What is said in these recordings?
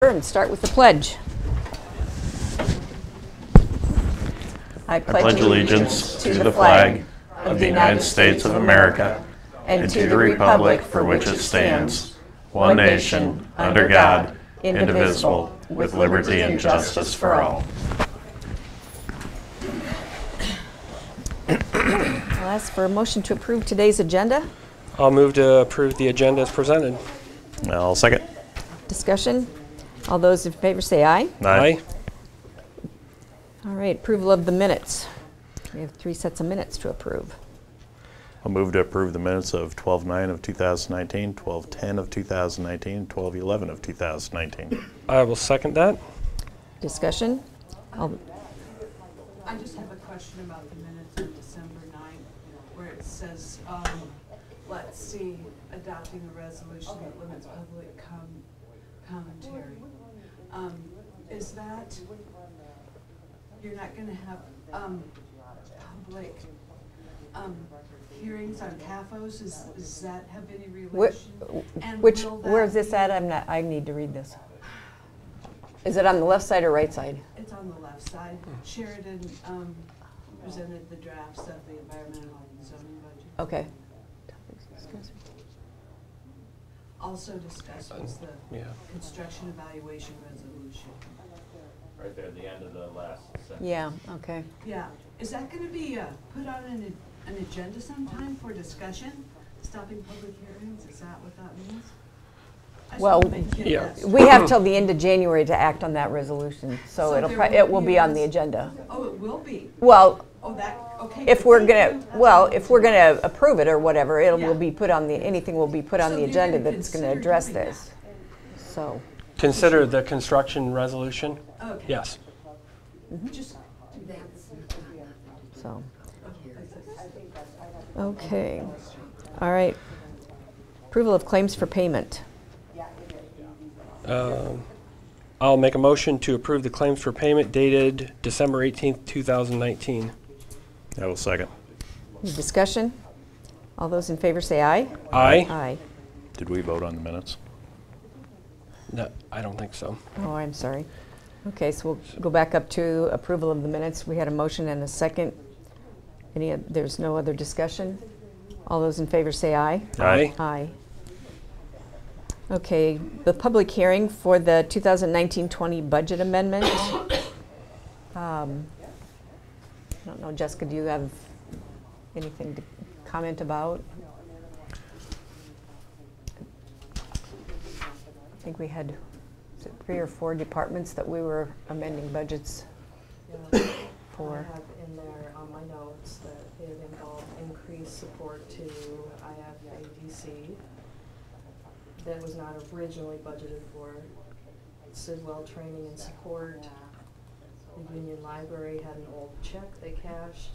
And start with the pledge. I pledge allegiance to the flag of the United States of America and to the republic for which it stands, one nation, under God, indivisible, with liberty and justice for all. I'll ask for a motion to approve today's agenda. I'll move to approve the agenda as presented. I'll second. Discussion. All those in favor say aye. Aye. All right, approval of the minutes. We have 3 sets of minutes to approve. I'll move to approve the minutes of 12/9 of 2019, 12/10 of 2019, 12/11 of 2019. I will second that. Discussion. I just have a question about the minutes of December 9th, where it says, let's see, adopting a resolution that limits public commentary. Is that, you're not going to have public hearings on CAFOs? Does that have any relation? Where is this at? I need to read this. Is it on the left side or right side? It's on the left side. Sheridan presented the drafts of the environmental and zoning budget. Okay. Also discussed was the construction evaluation resolution. Right there at the end of the last sentence. Yeah, okay. Yeah. Is that going to be put on an agenda sometime for discussion? Stopping public hearings? Is that what that means? Well, we have till the end of January to act on that resolution, so it will be on the agenda. Oh, it will be? Well, okay. if we're gonna approve it or whatever, it will be put on the, anything will be put on the agenda that's gonna address this. So. Consider the construction resolution? Okay. Yes. Just so. Okay. All right. Approval of claims for payment. I'll make a motion to approve the claims for payment dated December 18th, 2019. I will second. Any discussion? All those in favor say aye. Aye. Aye. Did we vote on the minutes? No, I don't think so. Oh, I'm sorry. Okay, so we'll go back up to approval of the minutes. We had a motion and a second. There's no other discussion? All those in favor say aye. Aye. Aye. Okay, the public hearing for the 2019-20 budget amendment. I don't know, Jessica, do you have anything to comment about? I think we had 3 or 4 departments that we were amending budgets for. I have in there on my notes that it involved increased support to IFADC that was not originally budgeted for. Sidwell training and support. The Union Library had an old check they cashed.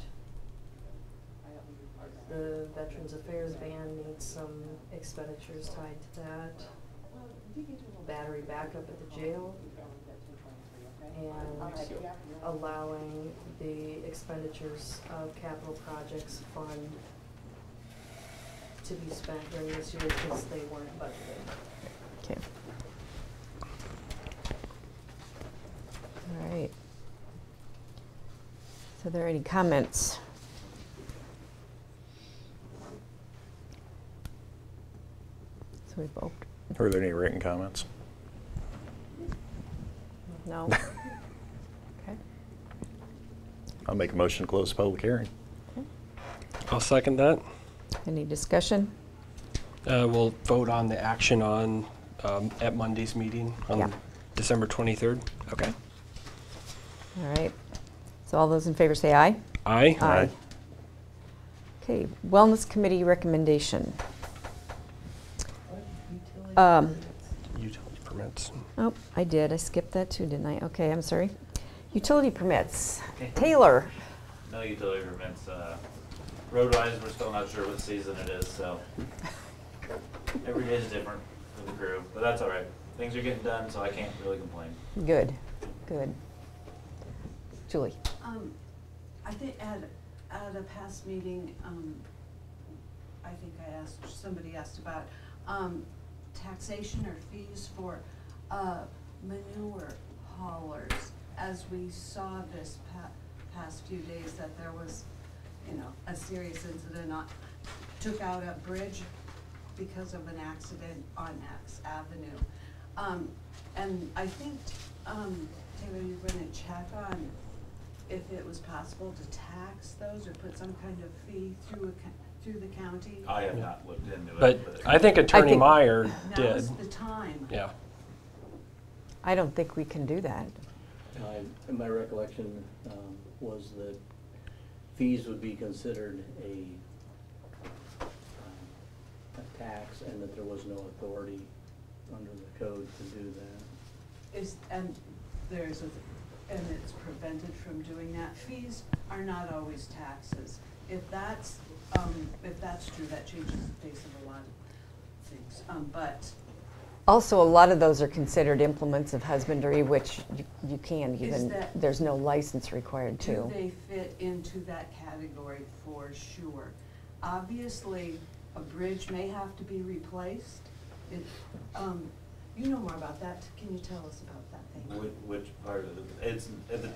The Veterans Affairs van needs some expenditures tied to that. Battery backup at the jail. And allowing the expenditures of capital projects fund to be spent during this year because they weren't budgeted. Okay. All right. So are there any comments? So we vote. Are there any written comments? No. Okay. I'll make a motion to close the public hearing. Okay. I'll second that. Any discussion? We'll vote on the action on at Monday's meeting on December 23rd. Okay. All right. So all those in favor say aye. Aye. Aye. Okay, Wellness Committee recommendation. Utility permits. Oh, I did. I skipped that too, didn't I? Okay, I'm sorry. Utility permits. Taylor. No utility permits. Road-wise, we're still not sure what season it is, so every day is different for the crew, but that's all right. Things are getting done, so I can't really complain. Good, good. Julie. I think at a past meeting, I think somebody asked about taxation or fees for manure haulers, as we saw this past few days, that there was, you know, a serious incident took out a bridge because of an accident on X Avenue. And I think, Taylor, you're gonna check on if it was possible to tax those or put some kind of fee through the county. I have not looked into it. But I think Attorney Meyer Now's did. the time. Yeah. I don't think we can do that. In my recollection was that fees would be considered a tax, and that there was no authority under the code to do that. And it's prevented from doing that. Fees are not always taxes. If that's true, that changes the face of a lot of things. But Also, a lot of those are considered implements of husbandry, which you can't even, there's no license required to. do they fit into that category? For sure. Obviously, a bridge may have to be replaced. You know more about that. Can you tell us about that thing? Which part of it? It's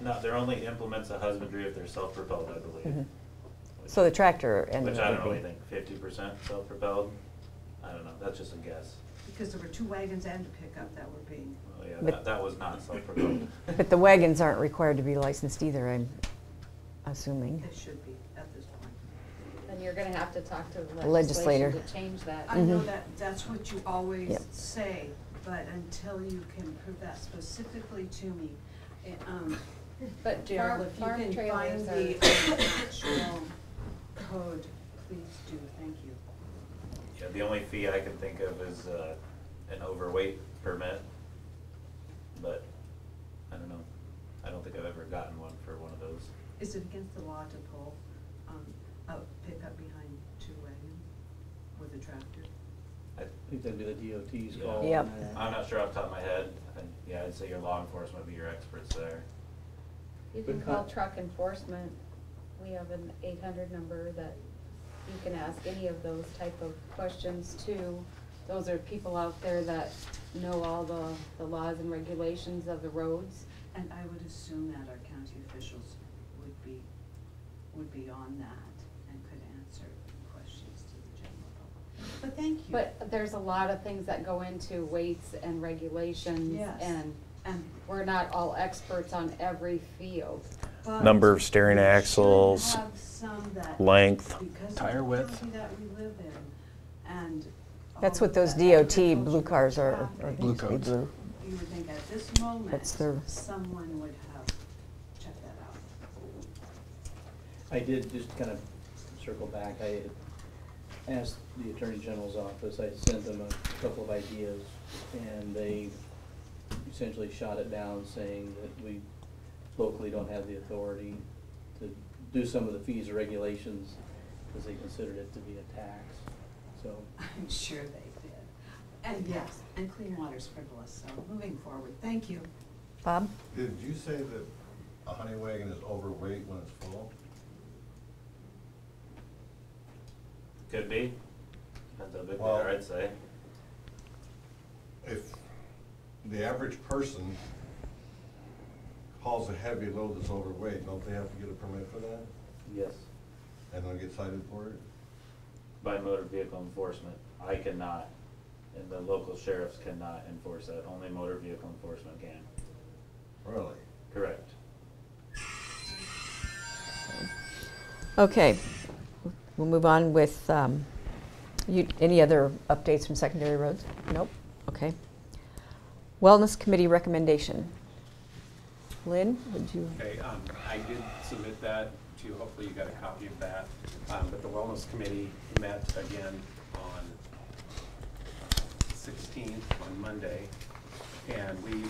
not, they're only implements of husbandry if they're self-propelled, I believe. Mhm. So the tractor and. Which I don't really think, 50% self-propelled? I don't know, that's just a guess. Because there were 2 wagons and a pickup that were being. Oh yeah, But- that was not self-propelled. But the wagons aren't required to be licensed either, I'm assuming. They should be at this point. Then you're gonna have to talk to the Legislator. legislation to change that. I know Mhm. that's what you always Yep. say, but until you can prove that specifically to me, But Daryl, if you farm can trailers find are. the actual code, please do, thank you. Yeah, the only fee I can think of is an overweight permit, but I don't know. I don't think I've ever gotten one for one of those. Is it against the law to pull a pickup behind 2 wagons with a tractor? I think that'd be the DOT's Yeah. call. Yep. on that. I'm not sure off the top of my head. Yeah, I'd say your law enforcement would be your experts there. You can But call cut- truck enforcement. We have an 800 number that you can ask any of those type of questions to. Those are people out there that know all the laws and regulations of the roads. And I would assume that our county officials would be on that and could answer questions to the general public. But thank you. But there's a lot of things that go into weights and regulations. Yes. And And we're not all experts on every field. but Number of steering we should axles, have some that, length. because of Tire the width. county that we live in, and That's all what of those that DOT blue agricultural cars are. traffic, Blue codes. Blue. you would think at this moment, That's their- someone would have checked that out. I did just kind of circle back. I had asked the Attorney General's office, I sent them a couple of ideas, and they essentially shot it down, saying that we locally don't have the authority to do some of the fees or regulations, because they considered it to be a tax, so. I'm sure they did. And yes, and clean water's frivolous, so moving forward, thank you. Bob? Did you say that a honey wagon is overweight when it's full? Could be. Depends how big they Well- are, I'd say. If the average person hauls a heavy load that's overweight, don't they have to get a permit for that? Yes. And they'll get cited for it? By motor vehicle enforcement, I cannot, and the local sheriffs cannot enforce that. Only motor vehicle enforcement can. Really? Correct. Okay, we'll move on with, any other updates from secondary roads? Nope, okay. Wellness Committee recommendation. Lynn, would you? Okay, I did submit that to you, hopefully you got a copy of that. But the Wellness Committee met again on 16th, on Monday. And we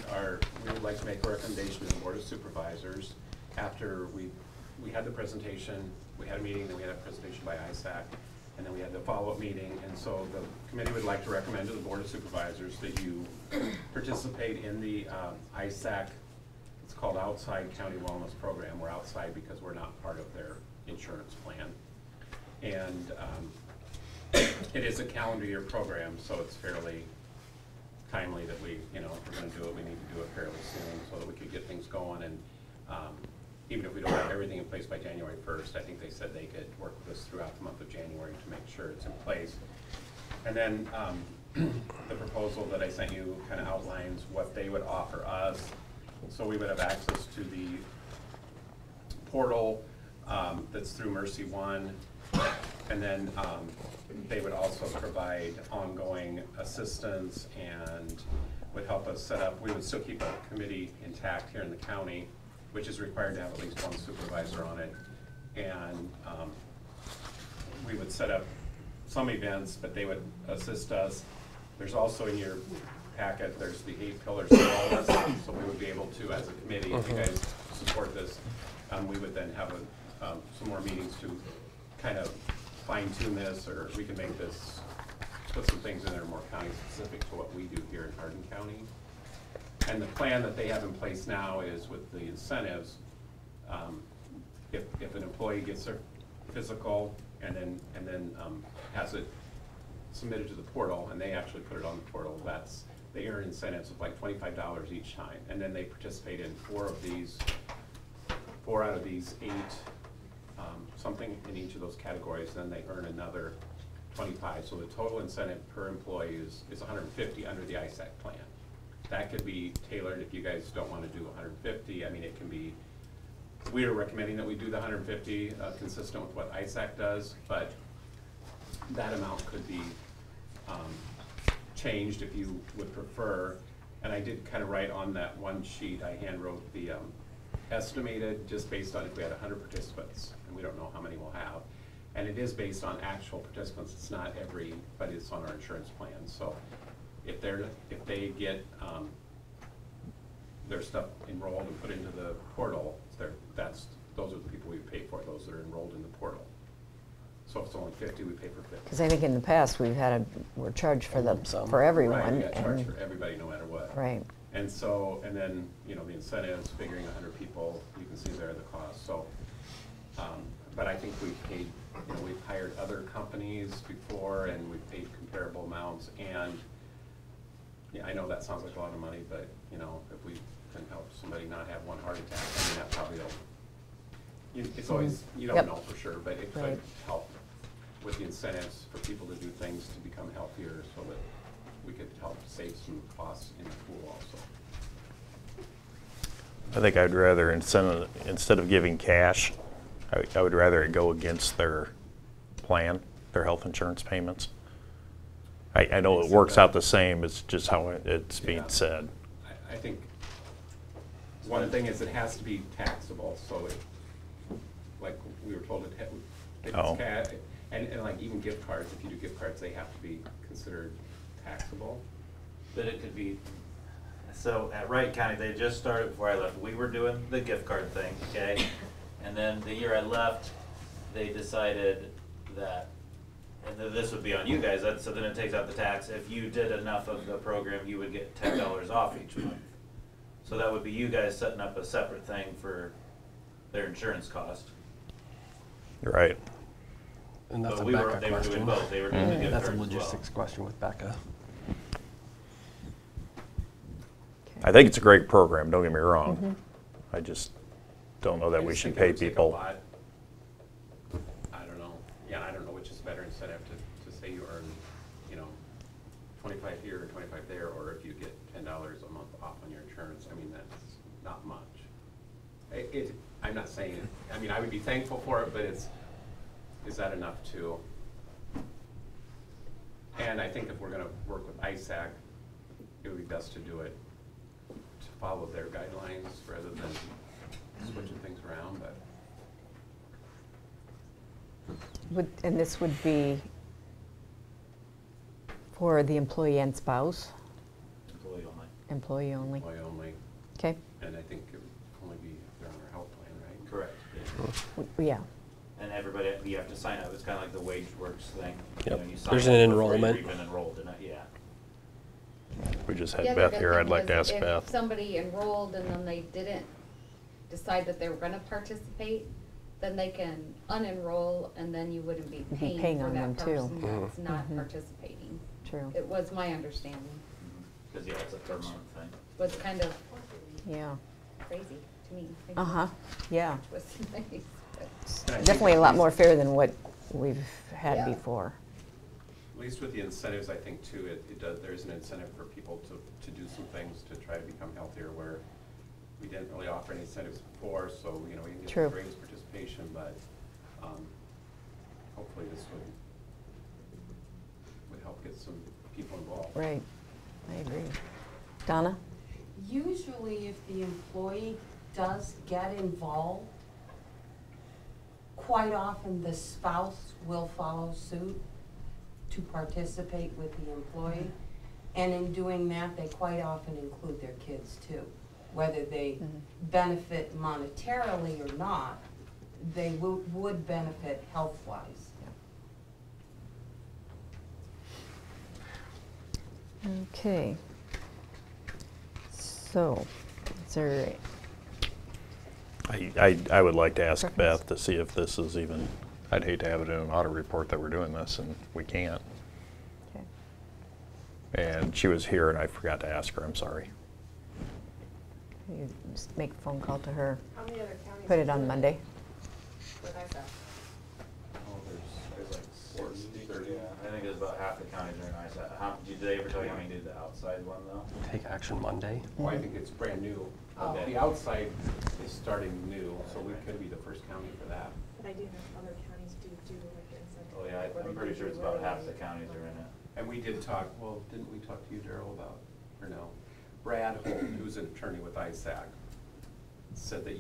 would like to make a recommendation to the Board of Supervisors after we had the presentation, we had a meeting, then we had a presentation by ISAC, and then we had the follow-up meeting. And so the committee would like to recommend to the Board of Supervisors that you participate in the ISAC, it's called Outside County Wellness Program. We're outside because we're not part of their insurance plan. And it is a calendar year program, so it's fairly timely that we, you know, if we're gonna do it, we need to do it fairly soon so that we could get things going. And even if we don't have everything in place by January 1st, I think they said they could work with us throughout the month of January to make sure it's in place. And then the proposal that I sent you kind of outlines what they would offer us. So we would have access to the portal that's through Mercy One, and then they would also provide ongoing assistance and would help us set up. We would still keep a committee intact here in the county, which is required to have at least one supervisor on it. And we would set up some events, but they would assist us. There's also in your packet, there's the 8 pillars of wellness, so we would be able to, as a committee, if you guys support this, we would then have some more meetings to kind of fine tune this, or we can make this, put some things in there more county specific to what we do here in Hardin County. And the plan that they have in place now is with the incentives, if an employee gets their physical and then has it submitted to the portal, and they actually put it on the portal, they earn incentives of like $25 each time, and then they participate in 4 out of these 8, something in each of those categories, then they earn another 25. So the total incentive per employee is 150 under the ISAC plan. That could be tailored if you guys don't want to do 150. I mean, it can be, we are recommending that we do the 150 consistent with what ISAC does, but that amount could be changed if you would prefer. And I did kind of write on that one sheet, I hand wrote the estimated, just based on if we had 100 participants, and we don't know how many we'll have. And it is based on actual participants. It's not everybody that's on our insurance plan. So if they get their stuff enrolled and put into the portal, those are the people we pay for, those that are enrolled in the portal. So if it's only 50, we pay for 50. Because I think in the past we're charged for everyone. Right, we got charged for everybody no matter what. Right. And so, and then, you know, the incentives, figuring 100 people, you can see there the cost. So, but I think we've paid, you know, we've hired other companies before and we've paid comparable amounts. And yeah, I know that sounds like a lot of money, but you know, if we can help somebody not have one heart attack, I mean, that probably it's always, you don't know for sure, but it could help with the incentives for people to do things to become healthier so that we could help save some costs in the pool also. I think I'd rather, instead of giving cash, I would rather it go against their plan, their health insurance payments. I know it works out the same, it's just how it's being said. I think one thing is it has to be taxable, so like we were told, and like even gift cards, if you do gift cards, they have to be considered taxable. But it could be, so at Wright County, they just started before I left. We were doing the gift card thing, okay? And then the year I left, they decided that, and this would be on you guys, so then it takes out the tax. If you did enough of the program, you would get $10 off each month. So that would be you guys setting up a separate thing for their insurance cost. You're right. And that's But a Becca they were doing question. both. They were doing the gift That's a cards as well. logistics question with Becca. I think it's a great program, don't get me wrong. I just don't know that we should pay people. I don't know. Yeah, I don't know which is better incentive to say you earn, you know, 25 here or 25 there, or if you get $10 a month off on your insurance. I mean, that's not much. I'm not saying it. I mean, I would be thankful for it, but is that enough to? And I think if we're going to work with ISAC, it would be best to do it to follow their guidelines rather than switching things around. But And this would be for the employee and spouse? Employee only. Employee only. employee only, Okay. and I think it would only be if they're on their health plan, right? Correct. Yeah. And everybody, you have to sign up. It's kind of like the wage works thing. Yep. You know, you sign There's up an before enrollment. you've even enrolled in it, yeah. We just The had other Beth good here, thing I'd like to is ask Beth. If somebody enrolled and then they didn't decide that they were gonna participate, then they can unenroll and then you wouldn't be paying paying for on them that too. person that's not Mhm. participating. True. It was my understanding. Cause yeah, it's a per month thing. was kind of Yeah. crazy to me. Uh-huh, yeah. Which was nice, but- And I think Definitely a at lot least- more fair than what we've had Yeah. before. At least with the incentives, I think too, it does, there's an incentive for people to do some things to try to become healthier, where we didn't really offer any incentives before, so, you know, we can get True. greatest participation, but, hopefully this would help get some people involved. Right, I agree. Donna? Usually if the employee does get involved, quite often the spouse will follow suit to participate with the employee. And in doing that, they quite often include their kids too. Whether they benefit monetarily or not, they would benefit health-wise. Okay. So, is there, I would like to ask Preference? Beth to see if this is even, I'd hate to have it in an audit report that we're doing this and we can't. okay. And she was here and I forgot to ask her, I'm sorry. You just make a phone call to her, How many other counties? put it on Monday. What I said. Oh, there's like 40, yeah, I think there's about half the counties are in ISAC. Did they ever tell you how many did the outside one though? Take action Monday. Well, I think it's brand new. Oh. The outside is starting new, so we could be the first county for that. But I do have other counties do like the incentive. Oh yeah, where I'm they pretty do sure it's do about really half the counties are in it. And we did talk, well, didn't we talk to you, Daryl, about, or no? Brad Holton, who's an attorney with ISAC, said that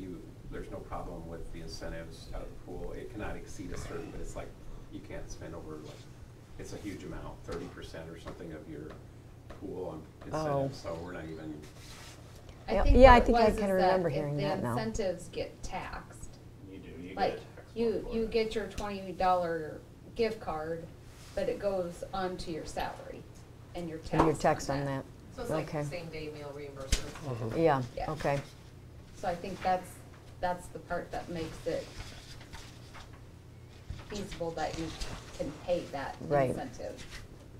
there's no problem with the incentives out of the pool. It cannot exceed a certain, but it's like, you can't spend over, like, it's a huge amount, 30% or something of your pool on incentives, so we're not even, Yeah, think yeah, I what it think I was is kinda remember hearing that now. If the incentives get taxed, You do, you get like, a tax you on it. get your $20 gift card, but it goes onto your salary and your tax. And your text on that. So it's like Okay. same-day meal reimbursement. Yeah, Yeah. okay. So I think that's the part that makes it feasible that you can pay that Right. incentive.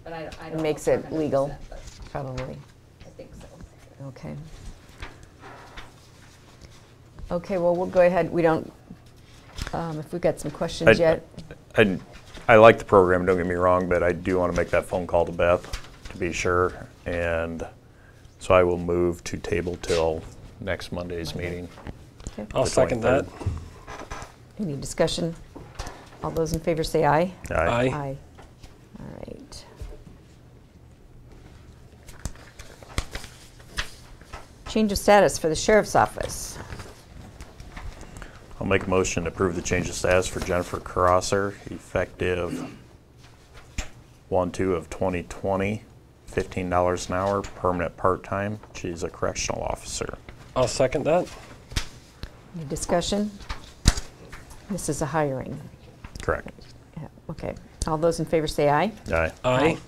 But I don't It know makes for it legal, 100%, but probably. I think so. Okay. Okay, well, we'll go ahead. We don't, if we've got some questions yet. I like the program, don't get me wrong, but I do want to make that phone call to Beth to be sure. And so I will move to table till next Monday's meeting. Okay. I'll The second that. 23rd. Any discussion? All those in favor say aye. Aye. Aye. All right. Change of status for the sheriff's office. I'll make a motion to approve the change of status for Jennifer Crosser, effective 1/2 of 2020, $15 an hour, permanent part-time. She's a correctional officer. I'll second that. Any discussion? This is a hiring. Correct. Yeah, okay. All those in favor say aye. Aye. Aye.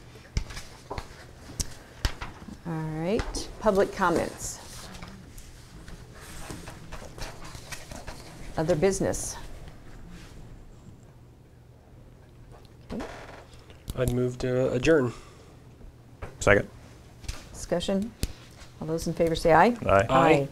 All right. Public comments. Other business. Okay. I'd move to adjourn. Second. Discussion? All those in favor say aye. Aye. Aye.